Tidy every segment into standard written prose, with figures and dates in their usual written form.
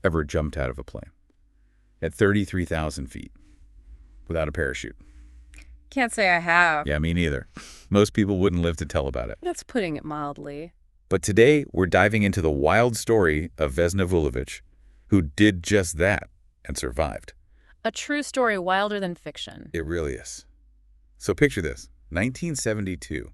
ever jumped out of a plane at 33,000 feet without a parachute? Can't say I have. Yeah, me neither. Most people wouldn't live to tell about it. That's putting it mildly. But today, we're diving into the wild story of Vesna Vulović, who did just that and survived. A true story wilder than fiction. It really is. So picture this, 1972.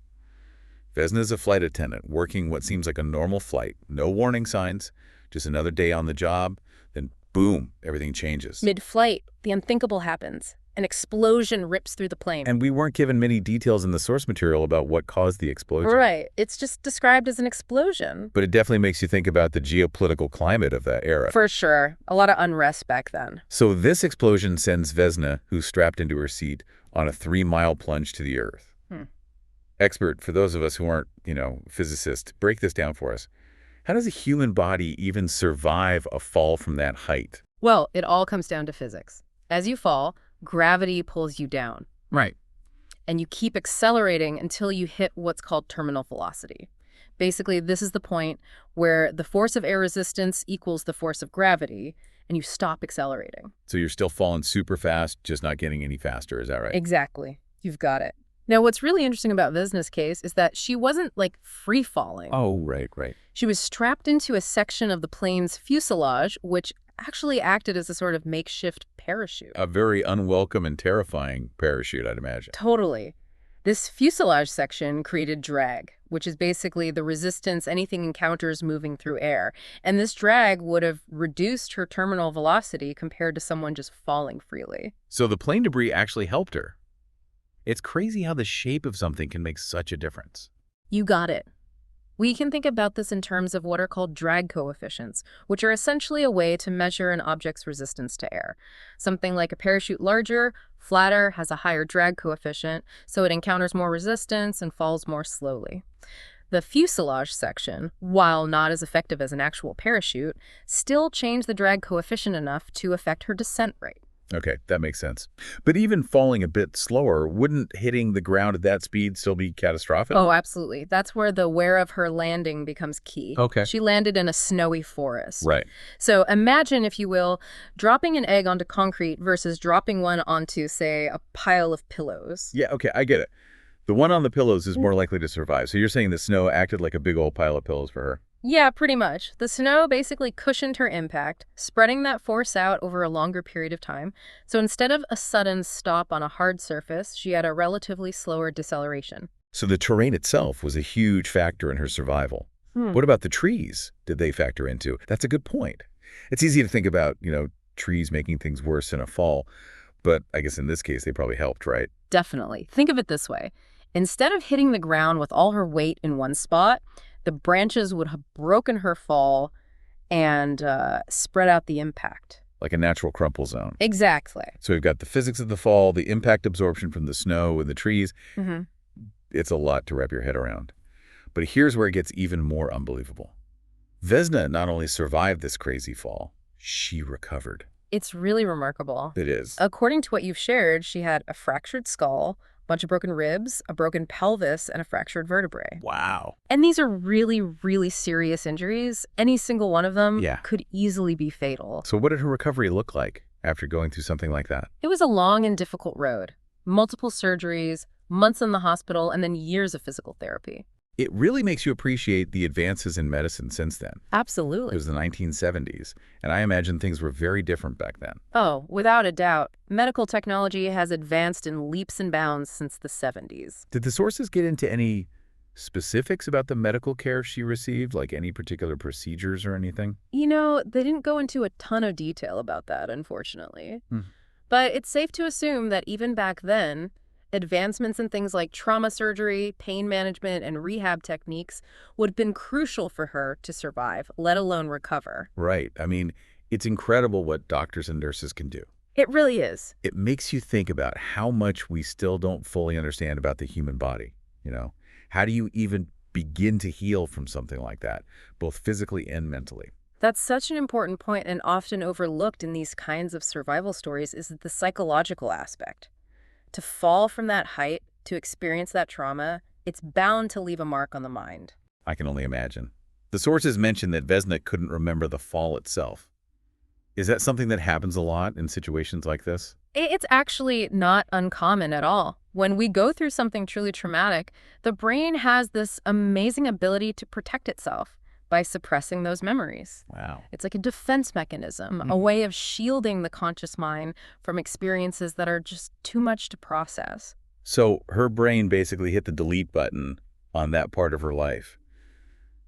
Vesna's a flight attendant working what seems like a normal flight. No warning signs, just another day on the job. Then boom, everything changes. Mid-flight, the unthinkable happens. An explosion rips through the plane. And we weren't given many details in the source material about what caused the explosion. Right. It's just described as an explosion. But it definitely makes you think about the geopolitical climate of that era. For sure. A lot of unrest back then. So this explosion sends Vesna, who's strapped into her seat, on a 3-mile plunge to the earth. Expert, for those of us who aren't, physicists, break this down for us. How does a human body even survive a fall from that height? Well, it all comes down to physics. As you fall, gravity pulls you down. Right. And you keep accelerating until you hit what's called terminal velocity. Basically, this is the point where the force of air resistance equals the force of gravity, and you stop accelerating. So you're still falling super fast, just not getting any faster, is that right? Exactly. You've got it. Now, what's really interesting about Vesna's case is that she wasn't, free falling. Oh, right. She was strapped into a section of the plane's fuselage, which actually acted as a sort of makeshift parachute. A very unwelcome and terrifying parachute, I'd imagine. Totally. This fuselage section created drag, which is basically the resistance anything encounters moving through air. And this drag would have reduced her terminal velocity compared to someone just falling freely. So the plane debris actually helped her. It's crazy how the shape of something can make such a difference. You got it. We can think about this in terms of what are called drag coefficients, which are essentially a way to measure an object's resistance to air. Something like a parachute larger, flatter, has a higher drag coefficient, so it encounters more resistance and falls more slowly. The fuselage section, while not as effective as an actual parachute, still changed the drag coefficient enough to affect her descent rate. Okay, that makes sense. But even falling a bit slower, wouldn't hitting the ground at that speed still be catastrophic? Oh, absolutely. That's where the where of her landing becomes key. Okay. She landed in a snowy forest. Right. So imagine, if you will, dropping an egg onto concrete versus dropping one onto, say, a pile of pillows. Yeah, okay, I get it. The one on the pillows is more likely to survive. So you're saying the snow acted like a big old pile of pillows for her? Yeah, pretty much. The snow basically cushioned her impact, spreading that force out over a longer period of time. So instead of a sudden stop on a hard surface, she had a relatively slower deceleration. So the terrain itself was a huge factor in her survival. What about the trees? Did they factor into? That's a good point. It's easy to think about, trees making things worse in a fall, but I guess in this case they probably helped, right? Definitely. Think of it this way. Instead of hitting the ground with all her weight in one spot, the branches would have broken her fall and spread out the impact. Like a natural crumple zone. Exactly. So we've got the physics of the fall, the impact absorption from the snow and the trees. It's a lot to wrap your head around. But here's where it gets even more unbelievable. Vesna not only survived this crazy fall, she recovered. It's really remarkable. It is. According to what you've shared, she had a fractured skull, a bunch of broken ribs, a broken pelvis, and a fractured vertebrae. Wow. And these are really, really serious injuries. Any single one of them could easily be fatal. So what did her recovery look like after going through something like that? It was a long and difficult road. Multiple surgeries, months in the hospital, and then years of physical therapy. It really makes you appreciate the advances in medicine since then. Absolutely. It was the 1970s, and I imagine things were very different back then. Oh, without a doubt. Medical technology has advanced in leaps and bounds since the 70s. Did the sources get into any specifics about the medical care she received, like any particular procedures or anything? They didn't go into a ton of detail about that, unfortunately. But it's safe to assume that even back then, advancements in things like trauma surgery, pain management, and rehab techniques would have been crucial for her to survive, let alone recover. Right. I mean, it's incredible what doctors and nurses can do. It really is. It makes you think about how much we still don't fully understand about the human body. How do you even begin to heal from something like that, both physically and mentally? That's such an important point, and often overlooked in these kinds of survival stories is the psychological aspect. To fall from that height, to experience that trauma, it's bound to leave a mark on the mind. I can only imagine. The sources mention that Vesna couldn't remember the fall itself. Is that something that happens a lot in situations like this? It's actually not uncommon at all. When we go through something truly traumatic, the brain has this amazing ability to protect itself by suppressing those memories. Wow. It's like a defense mechanism, a way of shielding the conscious mind from experiences that are just too much to process. So her brain basically hit the delete button on that part of her life.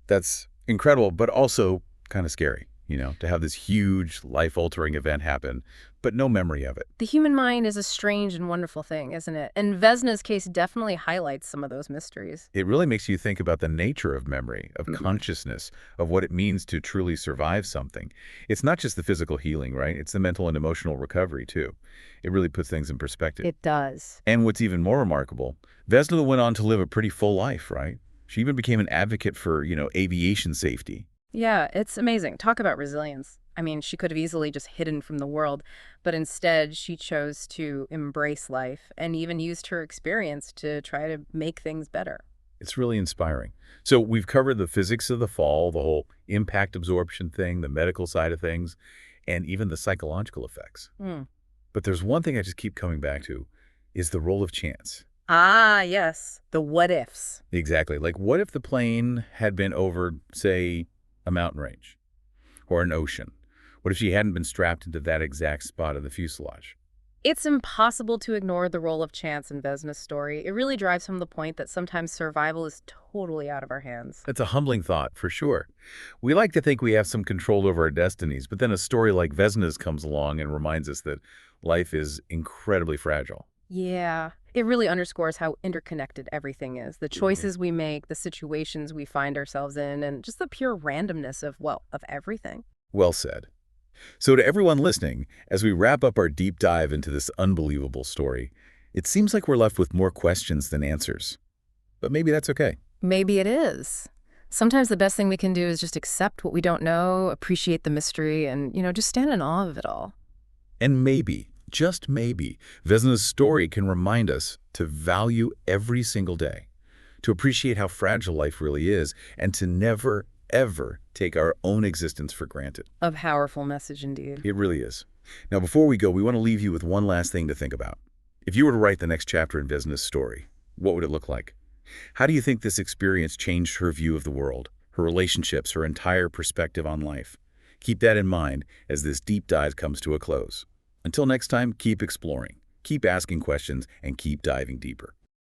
That's incredible, but also kind of scary, to have this huge life-altering event happen, but no memory of it. The human mind is a strange and wonderful thing, isn't it? And Vesna's case definitely highlights some of those mysteries. It really makes you think about the nature of memory, of consciousness, of what it means to truly survive something. It's not just the physical healing, right? It's the mental and emotional recovery, too. It really puts things in perspective. It does. And what's even more remarkable, Vesna went on to live a pretty full life, right? She even became an advocate for, aviation safety. Yeah, it's amazing. Talk about resilience. I mean, she could have easily just hidden from the world, but instead she chose to embrace life and even used her experience to try to make things better. It's really inspiring. So we've covered the physics of the fall, the whole impact absorption thing, the medical side of things, and even the psychological effects. But there's one thing I just keep coming back to, is the role of chance. Ah, yes. The what ifs. Exactly. Like, what if the plane had been over, say, a mountain range or an ocean? What if she hadn't been strapped into that exact spot of the fuselage? It's impossible to ignore the role of chance in Vesna's story. It really drives home the point that sometimes survival is totally out of our hands. That's a humbling thought, for sure. We like to think we have some control over our destinies, but then a story like Vesna's comes along and reminds us that life is incredibly fragile. Yeah, it really underscores how interconnected everything is. The choices we make, the situations we find ourselves in, and just the pure randomness of, well, of everything. Well said. So to everyone listening, as we wrap up our deep dive into this unbelievable story, it seems like we're left with more questions than answers. But maybe that's okay. Maybe it is. Sometimes the best thing we can do is just accept what we don't know, appreciate the mystery, and, just stand in awe of it all. And maybe, just maybe, Vesna's story can remind us to value every single day, to appreciate how fragile life really is, and to never, ever take our own existence for granted. A powerful message indeed. It really is. Now, before we go, we want to leave you with one last thing to think about. If you were to write the next chapter in Vesna's story, what would it look like? How do you think this experience changed her view of the world, her relationships, her entire perspective on life? Keep that in mind as this deep dive comes to a close. Until next time, keep exploring, keep asking questions, and keep diving deeper.